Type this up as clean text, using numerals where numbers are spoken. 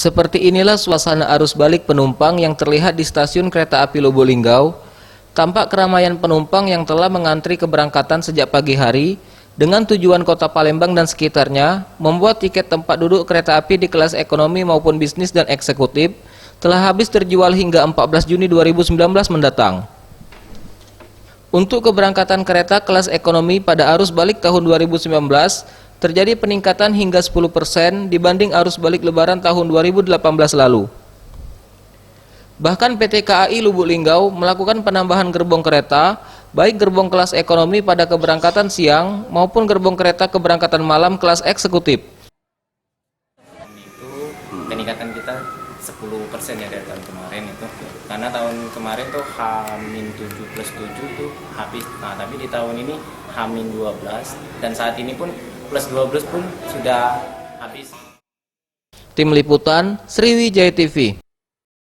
Seperti inilah suasana arus balik penumpang yang terlihat di stasiun kereta api Lubuk-Linggau. Tampak keramaian penumpang yang telah mengantri keberangkatan sejak pagi hari dengan tujuan kota Palembang dan sekitarnya, membuat tiket tempat duduk kereta api di kelas ekonomi maupun bisnis dan eksekutif telah habis terjual hingga 14 Juni 2019 mendatang. Untuk keberangkatan kereta kelas ekonomi pada arus balik tahun 2019, terjadi peningkatan hingga 10% dibanding arus balik lebaran tahun 2018 lalu. Bahkan PT KAI Lubuk-Linggau melakukan penambahan gerbong kereta, baik gerbong kelas ekonomi pada keberangkatan siang maupun gerbong kereta keberangkatan malam kelas eksekutif. Itu peningkatan kita 10% ya dari tahun kemarin itu. Karena tahun kemarin tuh H-7+7 tuh habis. Nah, tapi di tahun ini H-12 dan saat ini pun plus 12 pun sudah habis. Tim Liputan Sriwijaya TV.